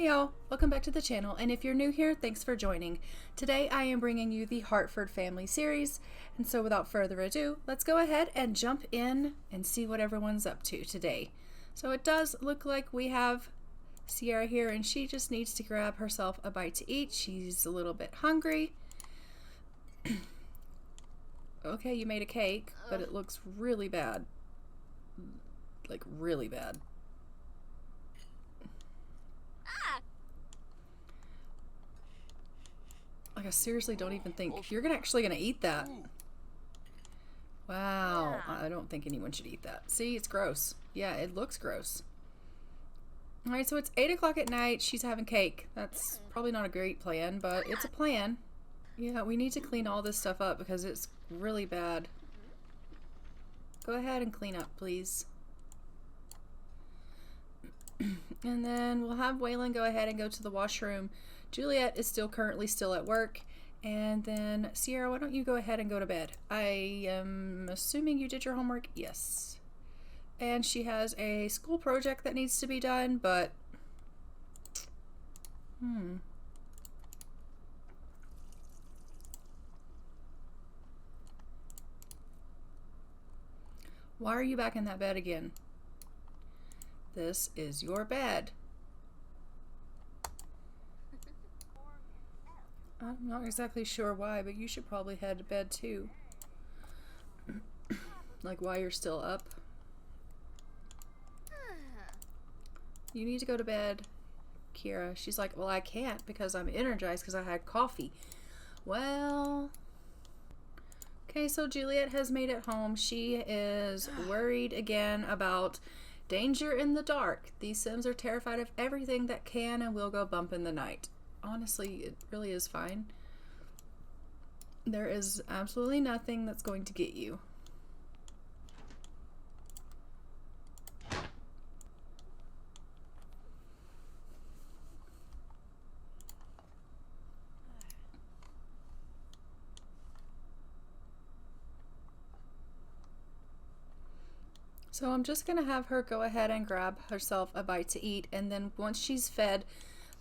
Hey y'all, welcome back to the channel, and if you're new here, thanks for joining. Today I am bringing you the Hartford Family Series, and so without further ado, let's go ahead and jump in and see what everyone's up to today. So it does look like we have Sierra here, and she just needs to grab herself a bite to eat. She's a little bit hungry. Okay, you made a cake, but it looks really bad. Like, really bad. Like, I seriously don't even think you're actually gonna eat that. Wow, I don't think anyone should eat that. See, it's gross. Yeah, it looks gross. Alright, so it's 8 o'clock at night. She's having cake. That's probably not a great plan, but it's a plan. Yeah, we need to clean all this stuff up because it's really bad. Go ahead and clean up, please. And then we'll have Waylon go ahead and go to the washroom. Juliet is currently still at work. And then Sierra, why don't you go ahead and go to bed? I am assuming you did your homework? Yes. And she has a school project that needs to be done, but why are you back in that bed again? This is your bed. I'm not exactly sure why, but you should probably head to bed too. Like, why you're still up. You need to go to bed, Kira. She's like, well, I can't because I'm energized because I had coffee. Well, okay, so Juliet has made it home. She is worried again about danger in the dark. These Sims are terrified of everything that can and will go bump in the night. Honestly, it really is fine. There is absolutely nothing that's going to get you. So I'm just gonna have her go ahead and grab herself a bite to eat, and then once she's fed,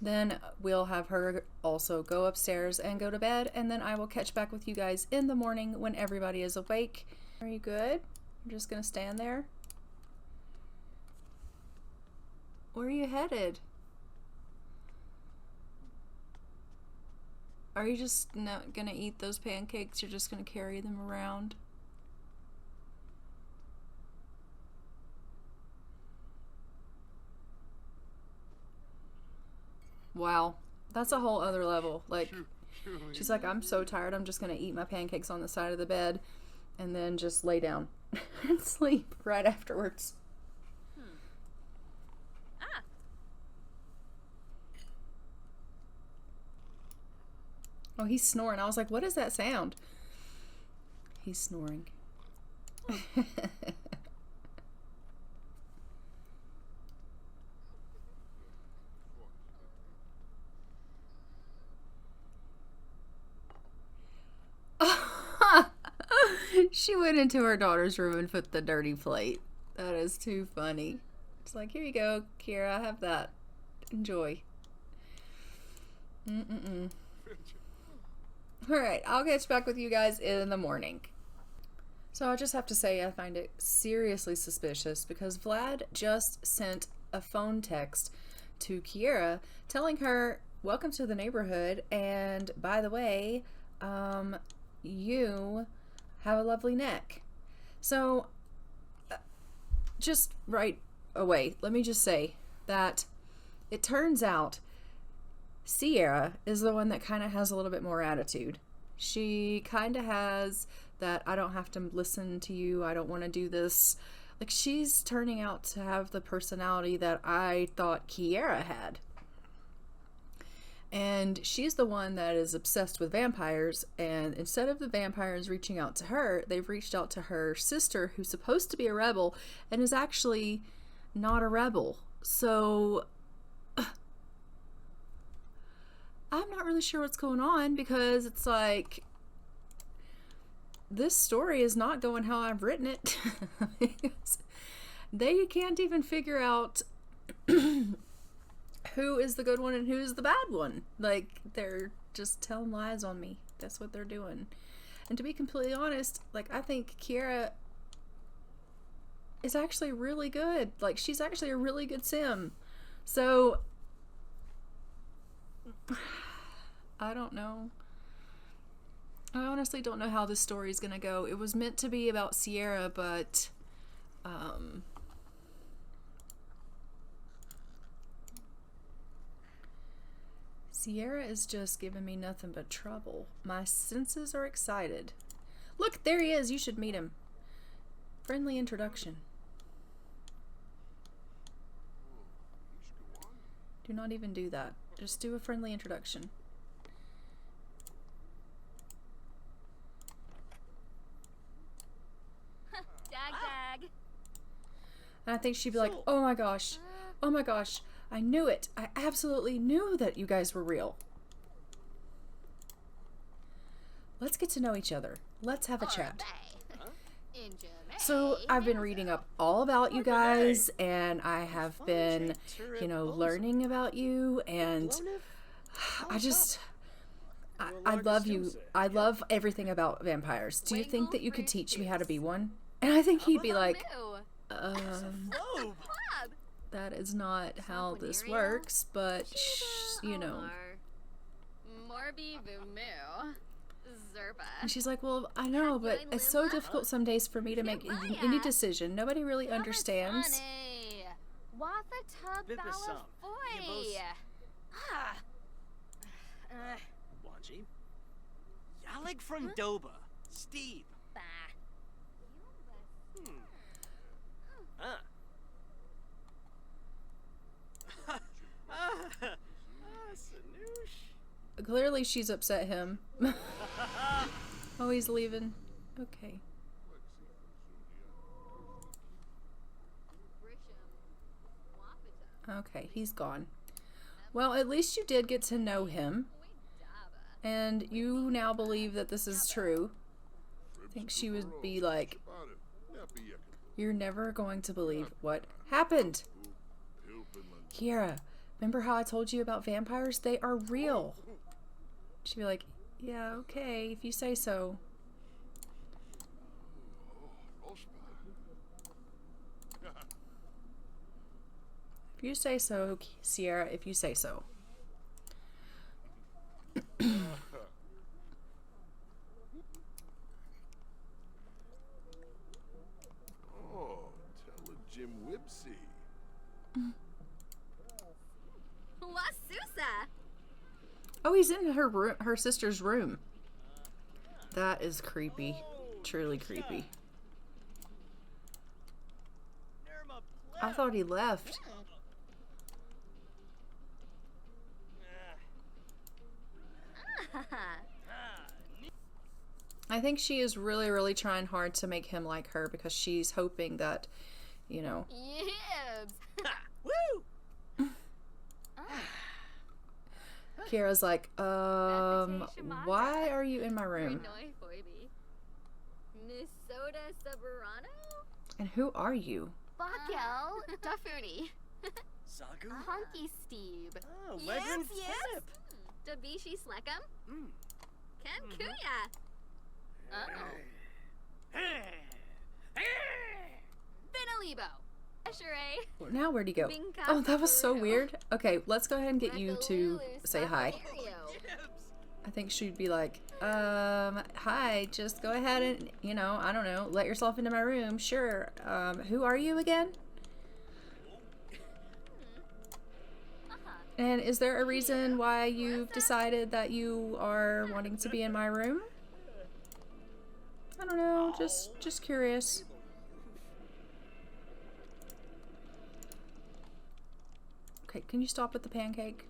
then we'll have her also go upstairs and go to bed, and then I will catch back with you guys in the morning when everybody is awake. Are you good? You're just gonna stand there? Where are you headed? Are you just not gonna eat those pancakes? You're just gonna carry them around? Wow, that's a whole other level. Like, she's like, I'm so tired, I'm just gonna eat my pancakes on the side of the bed and then just lay down and sleep right afterwards. Oh, he's snoring. I was like, what is that sound? He's snoring. She went into her daughter's room and put the dirty plate. That is too funny. It's like, here you go, Kira, have that. Enjoy. Alright, I'll catch back with you guys in the morning. So I just have to say I find it seriously suspicious because Vlad just sent a phone text to Kiera telling her, welcome to the neighborhood, and by the way, you have a lovely neck. So just right away, let me just say that it turns out Sierra is the one that kind of has a little bit more attitude. She kind of has that I don't have to listen to you, I don't want to do this. Like, she's turning out to have the personality that I thought Kiera had. And she's the one that is obsessed with vampires, and instead of the vampires reaching out to her, they've reached out to her sister, who's supposed to be a rebel and is actually not a rebel. So I'm not really sure what's going on, because it's like, this story is not going how I've written it. They can't even figure out who is the good one and who's the bad one. Like, they're just telling lies on me. That's what they're doing. And to be completely honest, like, I think Kiera is actually really good. Like, she's actually a really good sim. So, I don't know. I honestly don't know how this story is gonna go. It was meant to be about Sierra, but Sierra is just giving me nothing but trouble. My senses are excited. Look, there he is. You should meet him. Friendly introduction. Do not even do that. Just do a friendly introduction. Dag. And I think she'd be like, oh my gosh, I knew it. I absolutely knew that you guys were real. Let's get to know each other. Let's have a chat. So I've been reading up all about you guys, and I have been, you know, learning about you, and I love you. I love everything about vampires. Do you think that you could teach me how to be one? And I think he'd be like, that is not how this works, but you know. And she's like, well, I know, but it's so difficult some days for me to make any decision. Nobody really understands. Wanji. Yalig from Doba. Steve. Clearly she's upset him. Oh, he's leaving. Okay. Okay, he's gone. Well, at least you did get to know him. And you now believe that this is true. I think she would be like, you're never going to believe what happened. Kiera, remember how I told you about vampires? They are real. She'd be like, yeah, okay, if you say so. If you say so, Sierra, if you say so. Jim Whipsy. Oh, he's in her room, her sister's room. That is creepy. Truly creepy. I thought he left. I think she is really, really trying hard to make him like her because she's hoping that, you know. Woo! Kiera's like, why are you in my room? And who are you? Sagu? Honky Steve. Oh, Legend Philip. Dabishi Slekam. Ken Kuya. Benalibo. Eshere. Now where'd he go? Oh, that was so weird. Okay, let's go ahead and get you to say hi. I think she'd be like, hi, just go ahead and, you know, I don't know, let yourself into my room. Sure. Who are you again? And is there a reason why you've decided that you are wanting to be in my room? I don't know, just curious. Okay, can you stop with the pancake?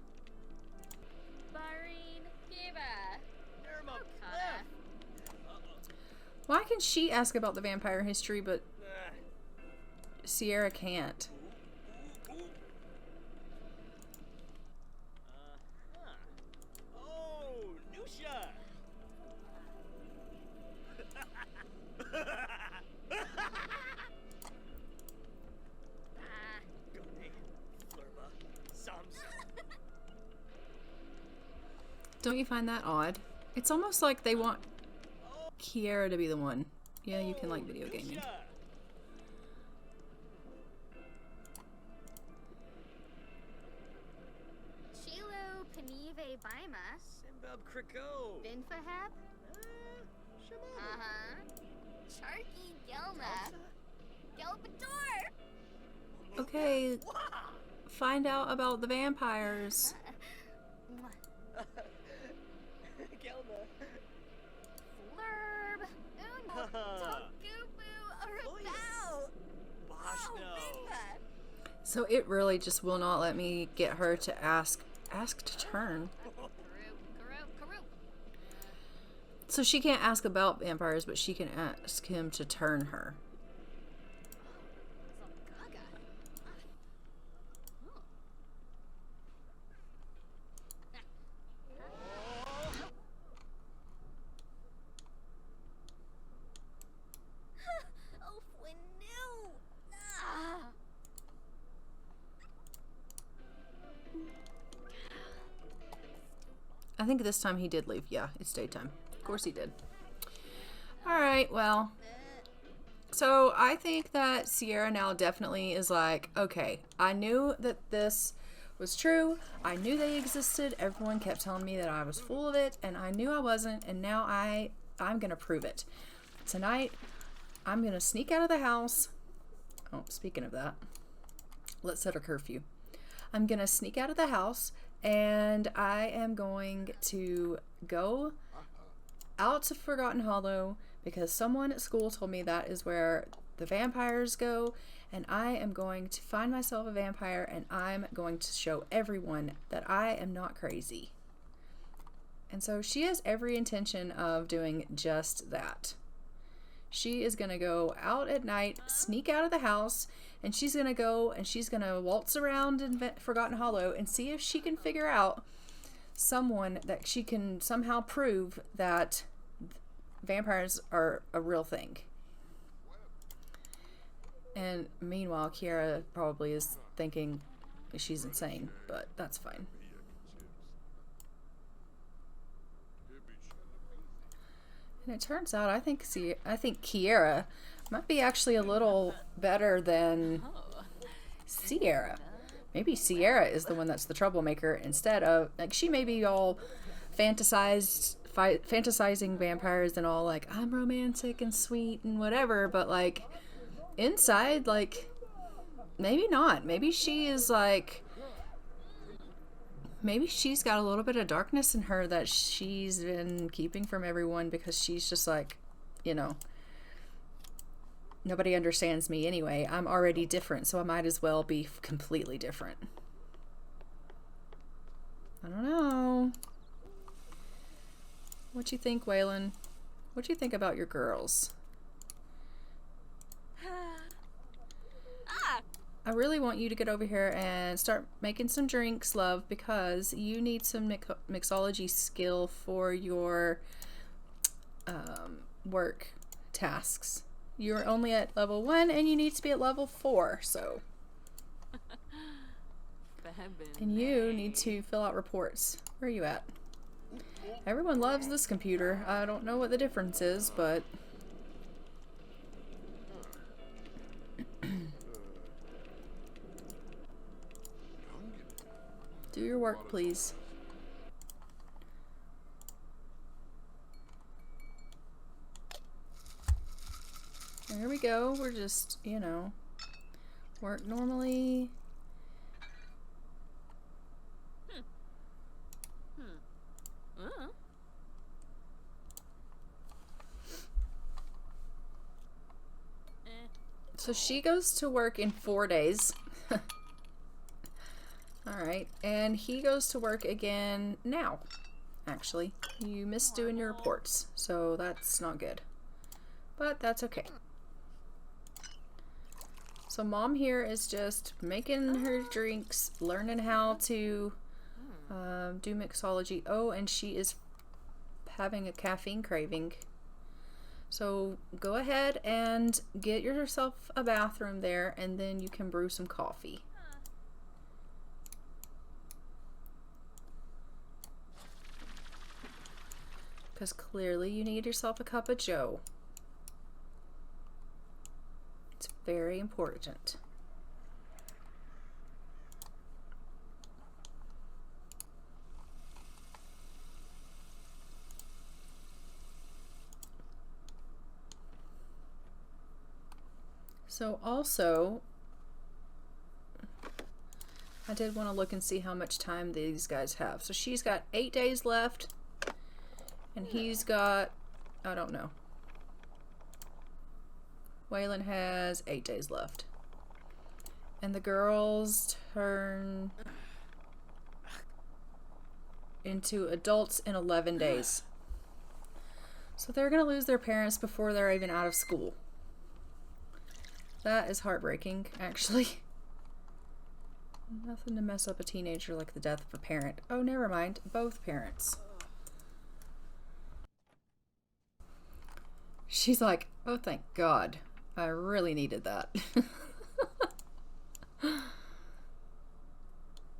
Why can she ask about the vampire history, but Sierra can't? Oh, Nusha! Flurba, Sams. Don't you find that odd? It's almost like they want Kiera to be the one. Yeah, you can like video gaming. Nusha. Chilo Panive Bima. Simbab Kriko. Binfahab. Shimon. Uh-huh. Charky Gelna. Gelbator. Okay, find out about the vampires. Gelna. Flurb. Un. Tokubu. Arabao. Boshno. So it really just will not let me get her to ask to turn. Karoo. So she can't ask about vampires, but she can ask him to turn her. I think this time he did leave. Yeah, it's daytime. Of course he did. Alright, well. So I think that Sierra now definitely is like, okay, I knew that this was true. I knew they existed. Everyone kept telling me that I was full of it, and I knew I wasn't, and now I'm going to prove it. Tonight, I'm going to sneak out of the house. Oh, speaking of that, let's set a curfew. I'm going to sneak out of the house, and I am going to go out to Forgotten Hollow because someone at school told me that is where the vampires go, and I am going to find myself a vampire, and I'm going to show everyone that I am not crazy. And so she has every intention of doing just that. She is going to go out at night, sneak out of the house, and she's going to go and she's going to waltz around in Forgotten Hollow and see if she can figure out someone that she can somehow prove that vampires are a real thing. And meanwhile, Kiera probably is thinking she's insane, but that's fine. And it turns out I think Kiera might be actually a little better than Sierra. Maybe Sierra is the one that's the troublemaker instead of, like, she may be all fantasizing vampires and all like, I'm romantic and sweet and whatever, but like inside, like, maybe not. Maybe she is like, maybe she's got a little bit of darkness in her that she's been keeping from everyone because she's just like, you know, nobody understands me anyway. I'm already different, so I might as well be completely different. I don't know. What you think, Waylon? What you think about your girls? I really want you to get over here and start making some drinks, love, because you need some mixology skill for your work tasks. You're only at level 1 and you need to be at level 4, so. And you need to fill out reports. Where are you at? Everyone loves this computer. I don't know what the difference is, but do your work, please. There we go. We're just, you know, work normally. So she goes to work in 4 days. Alright, and he goes to work again now. Actually, you missed doing your reports, so that's not good. But that's okay. So mom here is just making her drinks, learning how to do mixology. Oh, and she is having a caffeine craving. So go ahead and get yourself a bathroom there, and then you can brew some coffee. Because clearly you need yourself a cup of joe. It's very important. So also, I did want to look and see how much time these guys have. So she's got 8 days left, and he's got, I don't know. Waylon has 8 days left. And the girls turn into adults in 11 days. So they're going to lose their parents before they're even out of school. That is heartbreaking, actually. Nothing to mess up a teenager like the death of a parent. Oh, never mind. Both parents. She's like, oh, thank God. I really needed that.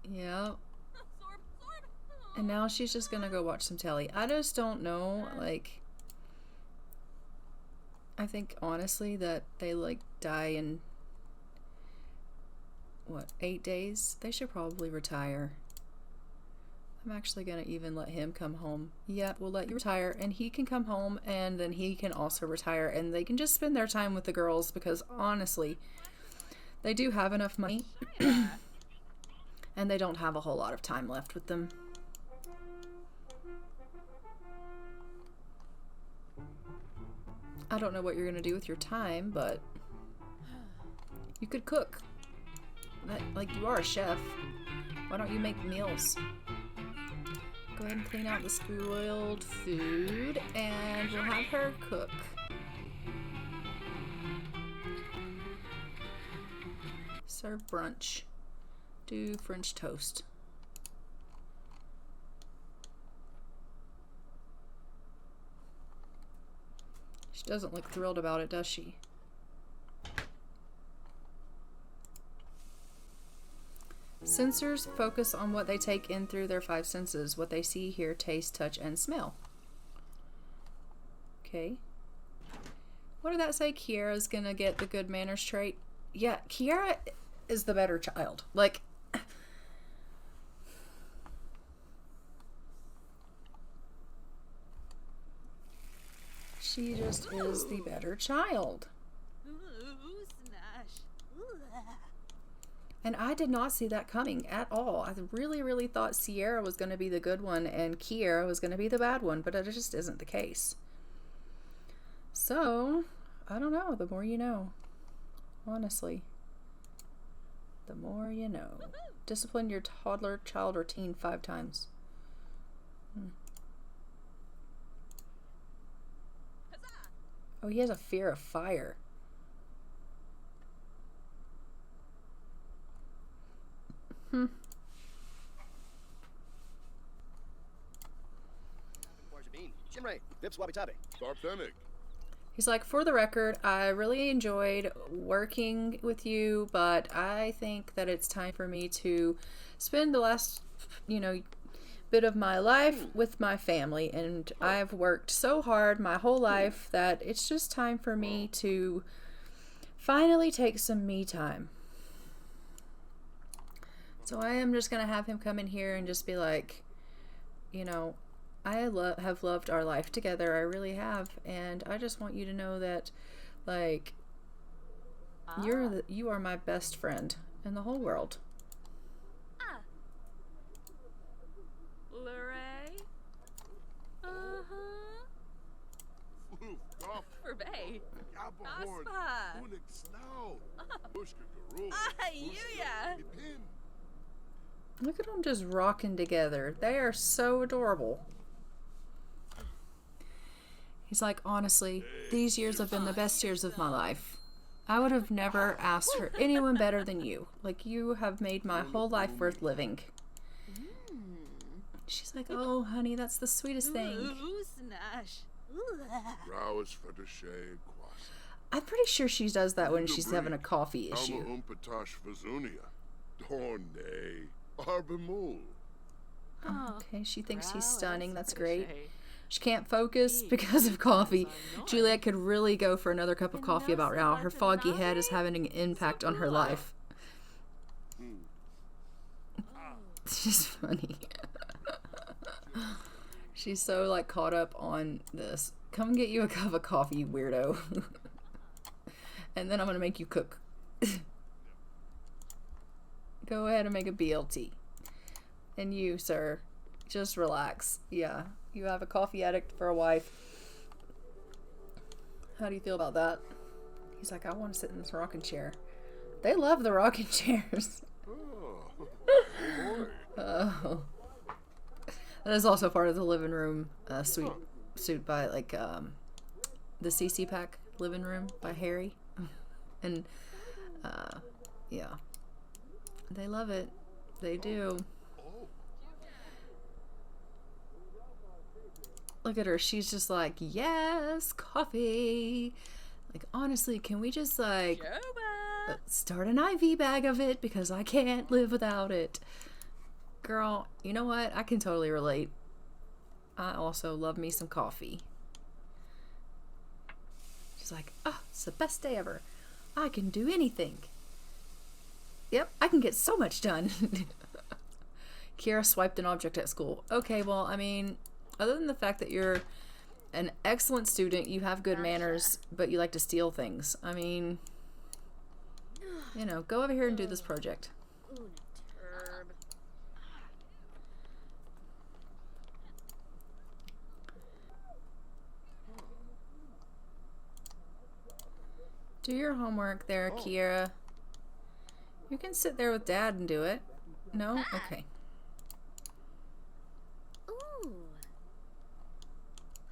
Yeah. And now she's just gonna go watch some telly. I just don't know, like... I think, honestly, that they, like, die in... what, 8 days? They should probably retire. I'm actually gonna even let him come home. Yeah, we'll let you retire, and he can come home, and then he can also retire, and they can just spend their time with the girls, because honestly, they do have enough money, and they don't have a whole lot of time left with them. I don't know what you're gonna do with your time, but you could cook. Like, you are a chef. Why don't you make meals? Go ahead and clean out the spoiled food, and we'll have her cook. Serve brunch. Do French toast. She doesn't look thrilled about it, does she? Sensors focus on what they take in through their 5 senses, what they see, hear, taste, touch, and smell. Okay. What did that say? Kiara's gonna get the good manners trait? Yeah, Kiara is the better child. Like, she just is the better child. And I did not see that coming at all. I really thought Sierra was going to be the good one and Kiara was going to be the bad one, but it just isn't the case. So, I don't know. The more you know. Honestly. The more you know. Discipline your toddler, child, or teen 5 times. Oh, he has a fear of fire. He's like, for the record, I really enjoyed working with you, but I think that it's time for me to spend the last, bit of my life with my family, and I've worked so hard my whole life that it's just time for me to finally take some me time. So I am just going to have him come in here and just be like, I have loved our life together. I really have. And I just want you to know that, like, you are my best friend in the whole world. Luray? Forbay. Aspa. Yuya. Look at them just rocking together. They are so adorable. He's like, honestly, these years have been the best years of my life. I would have never asked for anyone better than you. Like, you have made my whole life worth living. She's like, oh, honey, that's the sweetest thing. I'm pretty sure she does that when she's having a coffee issue. Okay, she thinks he's stunning. That's great. She can't focus because of coffee. Juliet could really go for another cup of coffee about now. Her foggy head is having an impact on her life. It's just funny. She's so like caught up on this. Come get you a cup of coffee, you weirdo. And then I'm gonna make you cook. Go ahead and make a BLT. And you, sir, just relax. Yeah, you have a coffee addict for a wife. How do you feel about that? He's like, I want to sit in this rocking chair. They love the rocking chairs. Oh. That is also part of the living room suit by like the CC Pack living room by Harry. And yeah. They love it. They do. Look at her. She's just like, yes, coffee. Like, honestly, can we just like start an IV bag of it because I can't live without it. Girl, you know what? I can totally relate. I also love me some coffee. She's like, oh, it's the best day ever. I can do anything. Yep, I can get so much done. Kira swiped an object at school. Okay, well, I mean, other than the fact that you're an excellent student, you have good manners, but you like to steal things. I mean, you know, go over here and do this project. Do your homework there, Kira. You can sit there with Dad and do it. No? Okay. Ooh.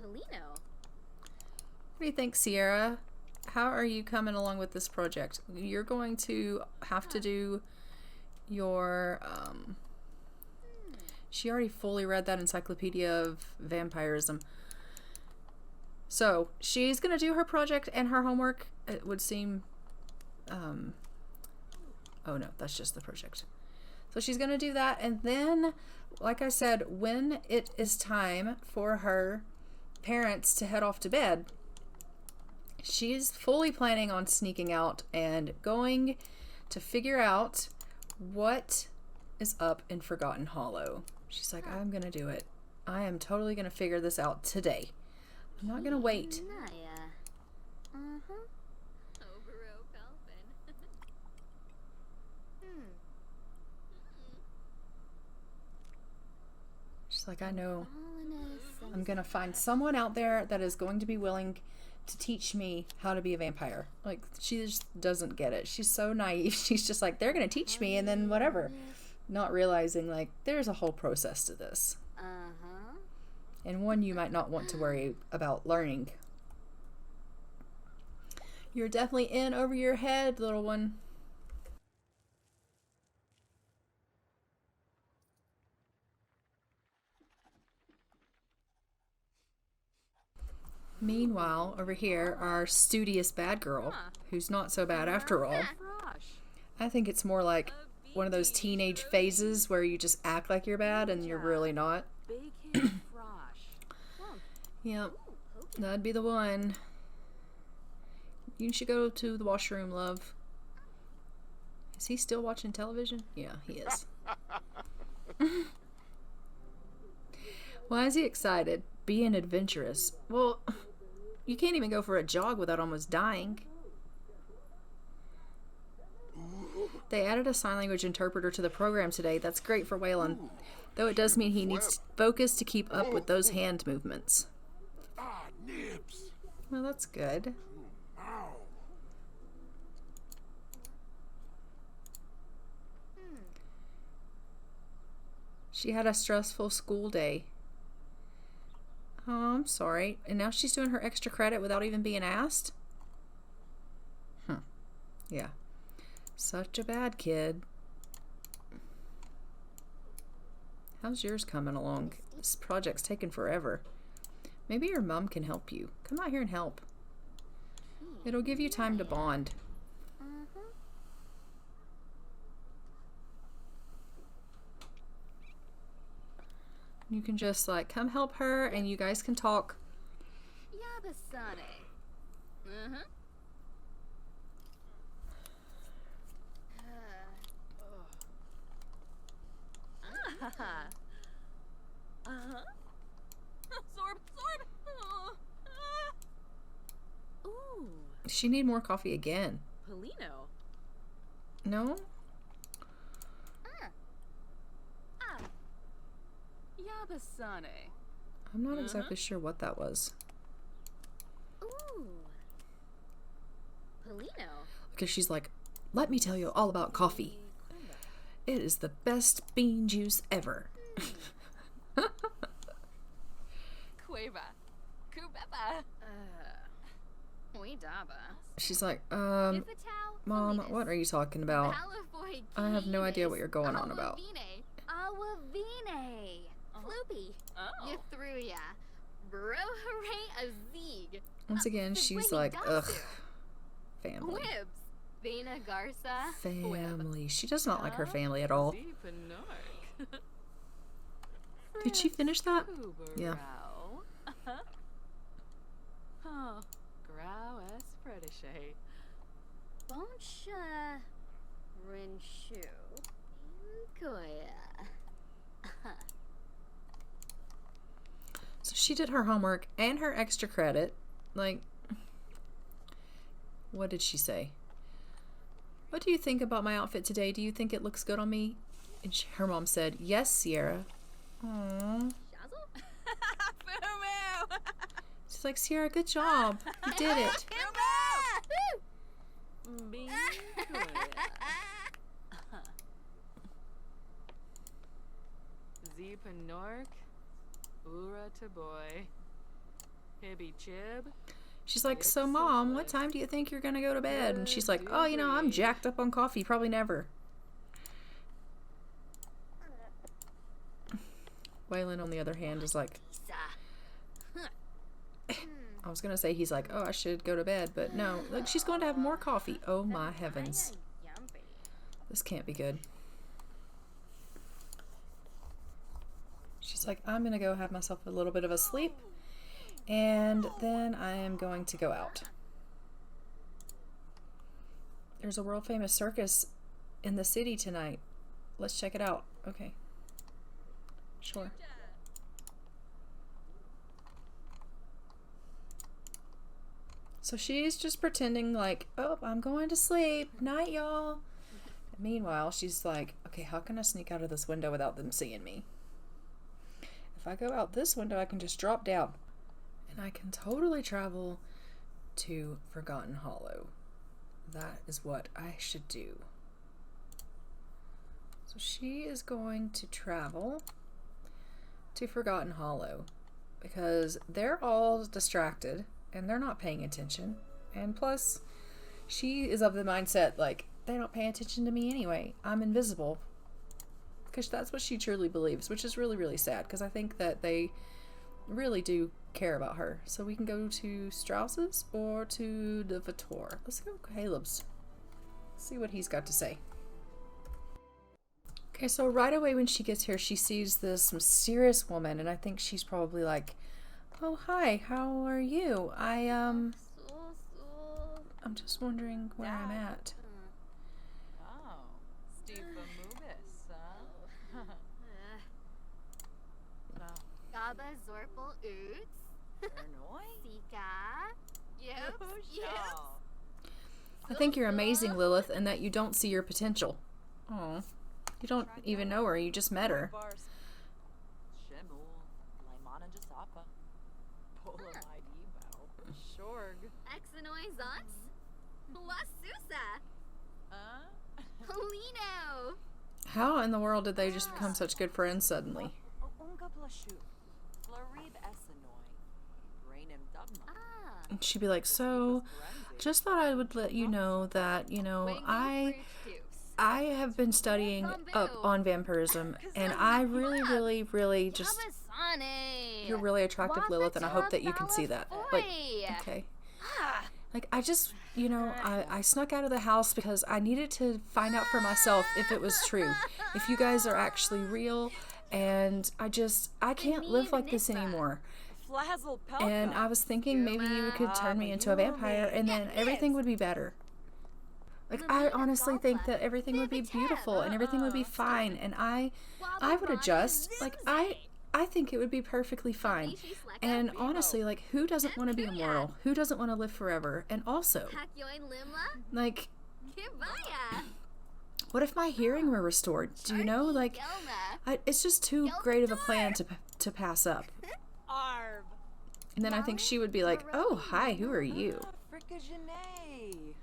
Polino. What do you think, Sierra? How are you coming along with this project? You're going to have to do your, she already fully read that encyclopedia of vampirism. So, she's going to do her project and her homework. It would seem, oh no, that's just the project. So she's going to do that. And then, like I said, when it is time for her parents to head off to bed, she's fully planning on sneaking out and going to figure out what is up in Forgotten Hollow. She's like, I'm going to do it. I am totally going to figure this out today. I'm not going to wait. She's like, I know. I'm going to find someone out there that is going to be willing to teach me how to be a vampire. Like, she just doesn't get it. She's so naive. She's just like, they're going to teach me and then whatever. Not realizing, like, there's a whole process to this. And one you might not want to worry about learning. You're definitely in over your head, little one. Meanwhile, over here, our studious bad girl, who's not so bad after all. I think it's more like one of those teenage phases where you just act like you're bad and you're really not. Yep, that'd be the one. You should go to the washroom, love. Is he still watching television? Yeah, he is. Why is he excited? Being adventurous. Well, you can't even go for a jog without almost dying. They added a sign language interpreter to the program today. That's great for Waylon. Though it does mean he needs focus to keep up with those hand movements. Well, that's good. She had a stressful school day. Oh, I'm sorry. And now she's doing her extra credit without even being asked? Yeah. Such a bad kid. How's yours coming along? This project's taking forever. Maybe your mom can help you. Come out here and help. It'll give you time to bond. You can just like come help her and you guys can talk. Yabasane. Uh-huh. Uh-huh. Sorb. Ooh, She need more coffee again. Polino. No? Yabasane. I'm not exactly sure what that was. Ooh. Polino. Because she's like, let me tell you all about coffee. It is the best bean juice ever. Cueva. Kubeba. Oidaba. She's like, Ifitao. Mom, what are you talking about? Malafoy I have no idea what you're going on about. Awavine. Floopy. Oh. Ythruya. Brohare Azig. Once again, she's like, ugh. Family. Wibs. Vena Garza. Family. She does not like her family at all. Zeepanark. Did she finish that? Yeah. Huh. Grau es predishe. Bonsha. Rinshu. Koya. So she did her homework and her extra credit. Like, what did she say? What do you think about my outfit today? Do you think it looks good on me? And her mom said, yes, Sierra. Aww. Shazzle? Fumu! She's like, Sierra, good job. You did it. Bean Zeepanork. Ura Taboy. Hibby Chib. She's like, so Mom, what time do you think you're going to go to bed? And she's like, oh, you know, I'm jacked up on coffee. Probably never. Waylon, on the other hand, is like, I was going to say he's like, oh, I should go to bed. But no, like, she's going to have more coffee. Oh, my heavens. This can't be good. She's like, I'm going to go have myself a little bit of a sleep. And then I am going to go out. There's a world famous circus in the city tonight. Let's check it out. Okay. Sure. So she's just pretending like, oh, I'm going to sleep. Night, y'all. Meanwhile, she's like, okay, how can I sneak out of this window without them seeing me? If I go out this window, I can just drop down. And I can totally travel to Forgotten Hollow. That is what I should do. So she is going to travel to Forgotten Hollow because they're all distracted and they're not paying attention. And plus, she is of the mindset like, they don't pay attention to me anyway. I'm invisible. Because that's what she truly believes, which is really, really sad because I think that they really do care about her. So we can go to Strauss's or to the Vitor. Let's go Caleb's. See what he's got to say. Okay, so right away when she gets here, she sees this mysterious woman, and I think she's probably like, oh, hi, how are you? I'm just wondering where I'm at. Oh, Steve Mubis, huh? Gaba Zorpal Oots. Ernoi? Sika. Yep. I think you're amazing, Lilith, and that you don't see your potential. Oh, you don't even know her, you just met her. Shemul, Laimana Jasapa, Pola Maidibao, Shorg. Exanoi Zots. Blasusa. Polino. How in the world did they just become such good friends suddenly? Unga Blashu, Flarib Essenoi, Rainim Dubma. And she'd be like, so, just thought I would let you know that, you know, I have been studying up on vampirism, and I really just, you're really attractive, Lilith, and I hope that you can see that. Like, okay. Like, I just, you know, I snuck out of the house because I needed to find out for myself if it was true. If you guys are actually real, and I can't live like this anymore. Flazzle Pelka. And I was thinking maybe you could turn me into a vampire and then everything would be better. Like, I honestly think that everything would be beautiful and everything would be fine, and I would adjust. Like, I think it would be perfectly fine. And honestly, like, who doesn't want to be immortal? Who doesn't want to live forever? And also, like, what if my hearing were restored? Do you know? Like, it's just too great of a plan to pass up. Arb. And then I think she would be like, oh, hi, who are you? Frickagenet.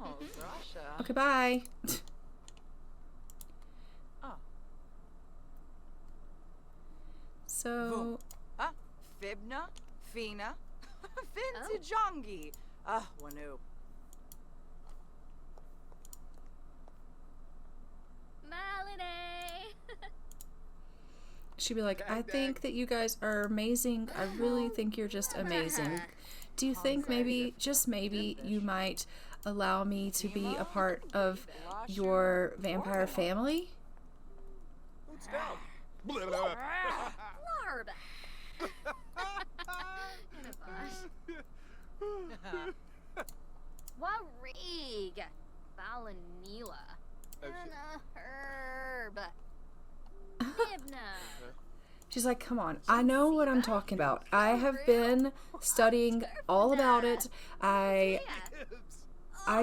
Oh, Thrasha. Okay, bye. Oh. So, Ah, Fibna, Fina, Vintajongi. Ah, Wanu. she'd be like, I think that you guys are amazing. I really think you're just amazing. Do you think maybe, just maybe, you might allow me to be a part of your vampire family? Let's go. Larb. Warig. Valanila. Anna Herb. Nibna. She's like, come on, I know what I'm talking about. I have been studying all about it. I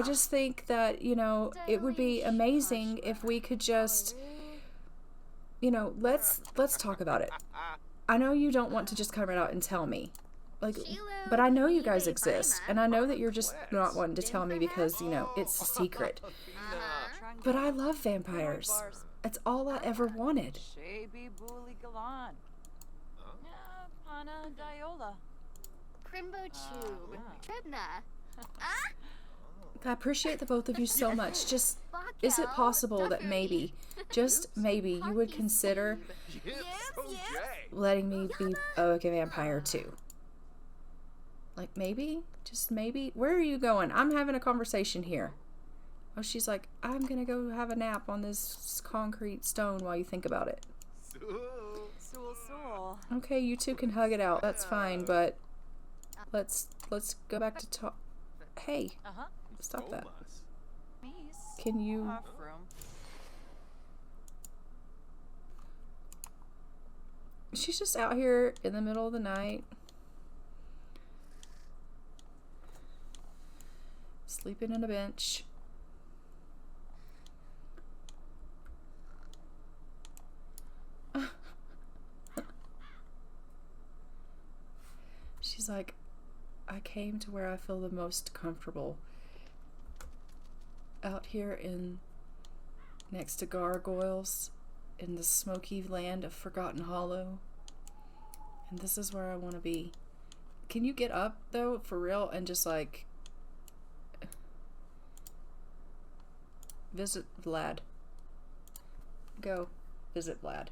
just think that, you know, it would be amazing if we could just, you know, let's talk about it. I know you don't want to just come right out and tell me. Like, but I know you guys exist, and I know that you're just not wanting to tell me because, you know, it's a secret. But I love vampires. It's all I ever wanted. Shaby Buli Galan. Pana Diola. Crimbo Tube. Tribna. I appreciate the both of you so much. Just, is it possible that maybe, just maybe, you would consider letting me be a vampire too? Like, maybe? Just maybe? Where are you going? I'm having a conversation here. Oh, she's like, I'm gonna go have a nap on this concrete stone while you think about it. Sool. Okay, you two can hug it out. That's fine, but let's go back to talk. Hey, stop that. Can you? She's just out here in the middle of the night, sleeping on a bench. She's like, I came to where I feel the most comfortable. Out here in, next to gargoyles, in the smoky land of Forgotten Hollow. And this is where I want to be. Can you get up, though, for real, and just, like, visit Vlad? Go visit Vlad.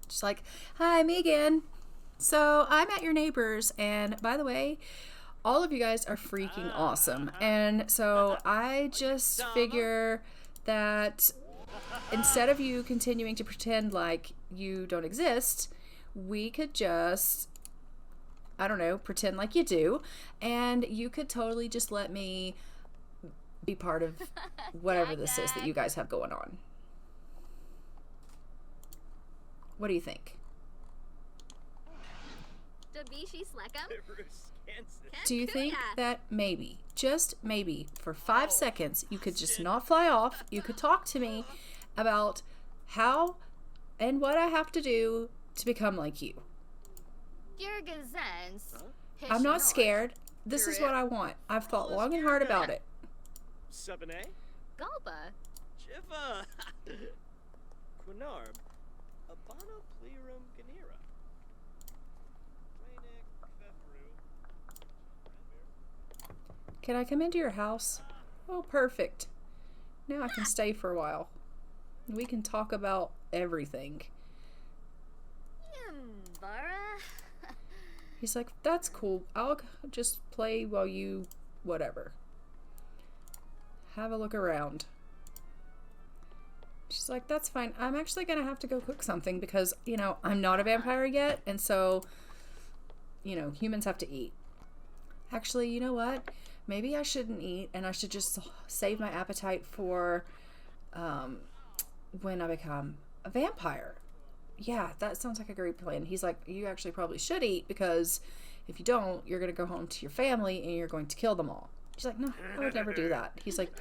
Just like, hi, me again. So I'm at your neighbor's, and by the way, all of you guys are freaking awesome. And so I just figure that instead of you continuing to pretend like you don't exist, we could just, I don't know, pretend like you do, and you could totally just let me be part of whatever this is that you guys have going on. What do you think? Do you think that maybe, just maybe, for 5 seconds, you could just not fly off, you could talk to me about how and what I have to do to become like you? I'm not scared. This is what I want. I've thought long and hard about it. Sabine? Galba. Jiva. Quinarb. Abana Plerum Ganira. Can I come into your house? Oh, perfect. Now I can stay for a while. We can talk about everything. He's like, that's cool. I'll just play while you whatever. Have a look around. She's like, that's fine. I'm actually going to have to go cook something because, you know, I'm not a vampire yet. And so, you know, humans have to eat. Actually, you know what? Maybe I shouldn't eat and I should just save my appetite for when I become a vampire. Yeah, that sounds like a great plan. He's like, you actually probably should eat because if you don't, you're going to go home to your family and you're going to kill them all. She's like, no, I would never do that. He's like,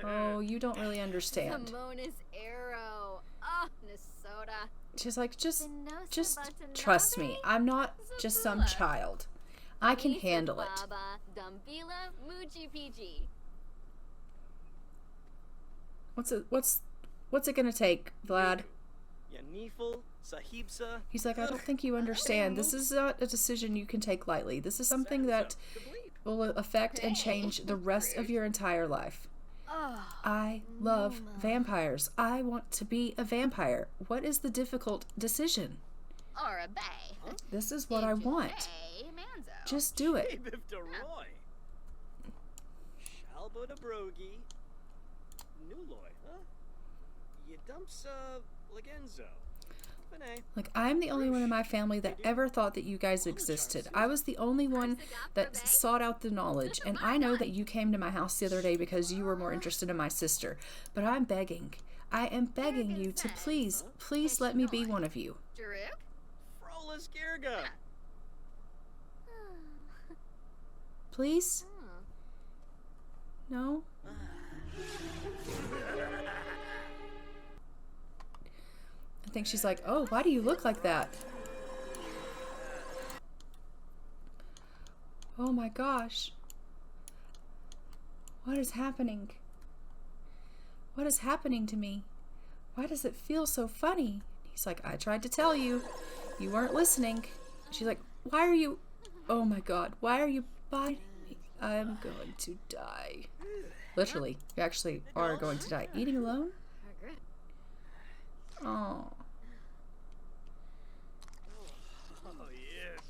oh, you don't really understand. Simona's arrow. Oh, Minnesota. She's like, just trust me. I'm not just some child. I can handle it. Baba, Dumbila, Muji Piji. What's it gonna take, Vlad? Yanifal, Sahibsa. He's like, I don't think you understand. This is not a decision you can take lightly. This is something that will affect and change the rest of your entire life. I love vampires. I want to be a vampire. What is the difficult decision? Or a bay. This is what I want. Just do it. Shalbo de Brogi. Nuloy, huh? Yedumsa Legenzo. Like, I'm the only one in my family that ever thought that you guys existed. I was the only one that sought out the knowledge. And I know that you came to my house the other day because you were more interested in my sister. But I'm begging. I am begging you to please let me be one of you. Frolas Girga. Please? No? I think she's like, oh, why do you look like that? Oh my gosh. What is happening? What is happening to me? Why does it feel so funny? He's like, I tried to tell you. You weren't listening. She's like, why are you... Oh my god, why are you biting me? I'm going to die. Literally, you actually are going to die. Eating alone? Oh. Oh, yes.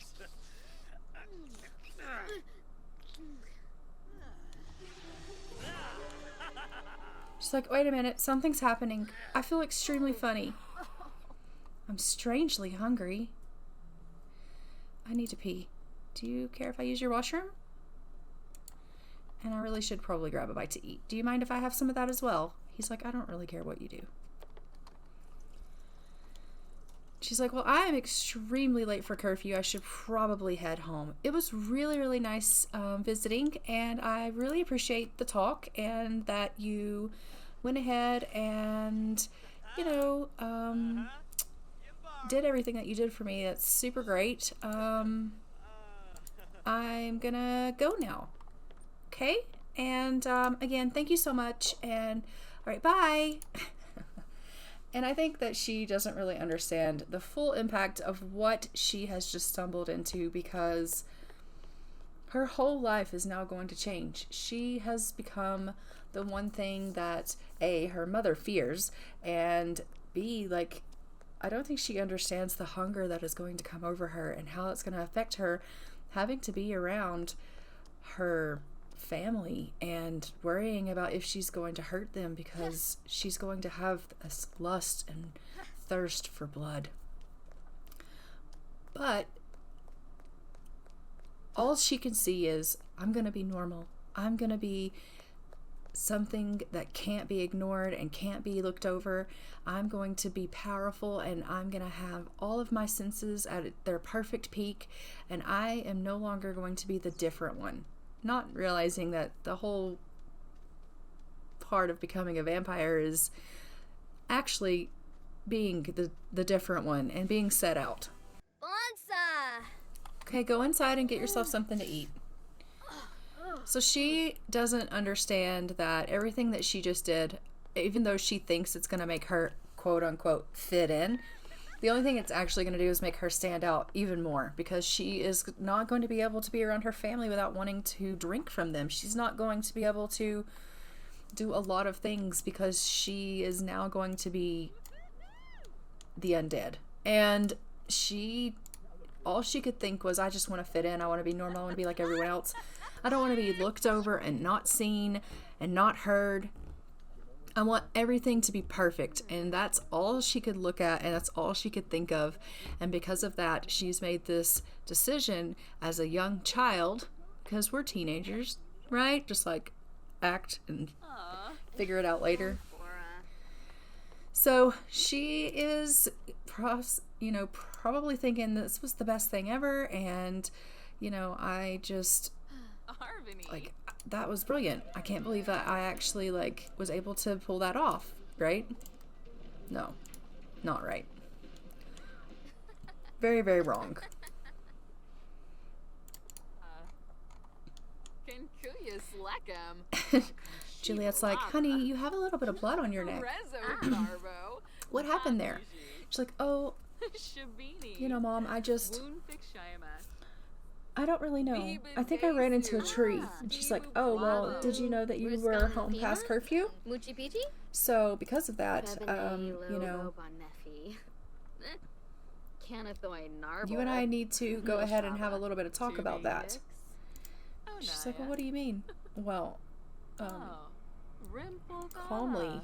She's like, wait a minute, something's happening. I feel extremely funny. I'm strangely hungry. I need to pee. Do you care if I use your washroom? And I really should probably grab a bite to eat. Do you mind if I have some of that as well? He's like, I don't really care what you do. She's like, well, I am extremely late for curfew. I should probably head home. It was really, really nice visiting, and I really appreciate the talk and that you went ahead and, you know, did everything that you did for me. That's super great. I'm gonna go now. Okay? And again, thank you so much, and all right, bye. And I think that she doesn't really understand the full impact of what she has just stumbled into, because her whole life is now going to change. She has become the one thing that A, her mother fears, and B, like, I don't think she understands the hunger that is going to come over her and how it's going to affect her having to be around her family and worrying about if she's going to hurt them, because she's going to have this lust and thirst for blood. But all she can see is, I'm going to be normal. I'm going to be something that can't be ignored and can't be looked over. I'm going to be powerful, and I'm going to have all of my senses at their perfect peak, and I am no longer going to be the different one. Not realizing that the whole part of becoming a vampire is actually being the different one and being set out. Bonsa! Okay, go inside and get yourself something to eat. So she doesn't understand that everything that she just did, even though she thinks it's going to make her quote-unquote fit in, the only thing it's actually going to do is make her stand out even more, because she is not going to be able to be around her family without wanting to drink from them. She's not going to be able to do a lot of things because she is now going to be the undead. And all she could think was, I just want to fit in. I want to be normal. I want to be like everyone else. I don't want to be looked over and not seen and not heard. I want everything to be perfect, and that's all she could look at, and that's all she could think of. And because of that, she's made this decision as a young child, because we're teenagers, right? Just like act and figure it out later. So she is, probably thinking this was the best thing ever, and I just like, that was brilliant. I can't believe that I actually was able to pull that off, right? No, not right. Very, very wrong. Juliet's like, honey, you have a little bit of blood on your neck. What happened there? She's like, oh, Mom, I don't really know. I think I ran into a tree. And she's like, oh, well, did you know that you were home past curfew? So because of that, you and I need to go ahead and have a little bit of talk about that. She's like, well, what do you mean? Well, calmly.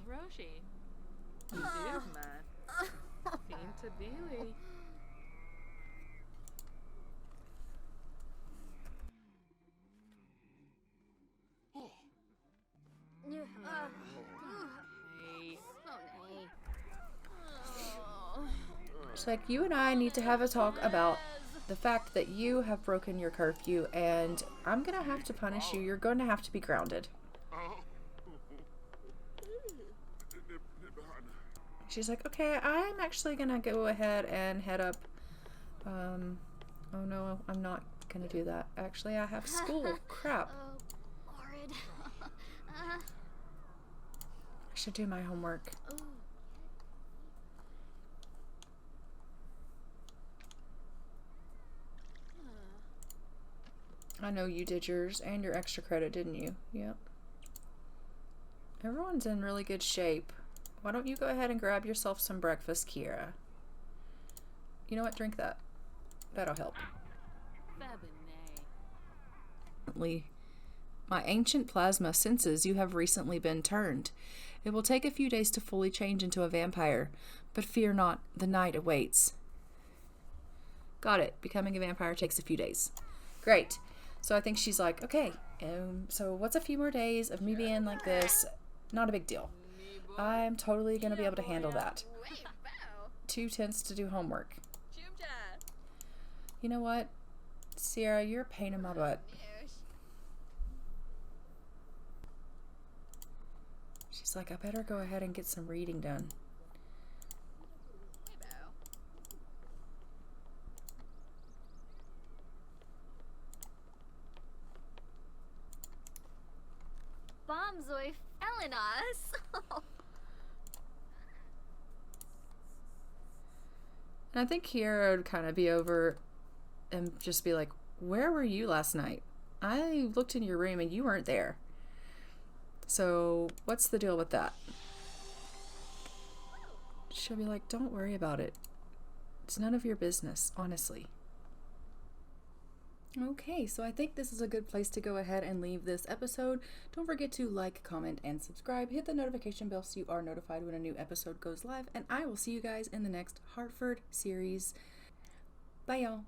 She's like, you and I need to have a talk about the fact that you have broken your curfew, and I'm gonna have to punish you. You're going to have to be grounded. She's like, okay, I'm actually gonna go ahead and head up. Oh no, I'm not gonna do that. Actually, I have school. Crap. Horrid. I should do my homework. I know you did yours and your extra credit, didn't you? Yep. Everyone's in really good shape. Why don't you go ahead and grab yourself some breakfast, Kira? You know what? Drink that. That'll help. My ancient plasma senses you have recently been turned. It will take a few days to fully change into a vampire, but fear not, the night awaits. Got it. Becoming a vampire takes a few days. Great. So I think she's like, okay, so what's a few more days of me being like this? Not a big deal. I'm totally going to be able to handle that. 2 tenths to do homework. You know what? Sierra, you're a pain in my butt. She's like, I better go ahead and get some reading done. Bombzoy Felinas. And I think Kiera would kind of be over and just be like, where were you last night? I looked in your room and you weren't there. So what's the deal with that? She'll be like, don't worry about it. It's none of your business, honestly. Okay, so I think this is a good place to go ahead and leave this episode. Don't forget to like, comment, and subscribe. Hit the notification bell so you are notified when a new episode goes live. And I will see you guys in the next Hartford series. Bye, y'all.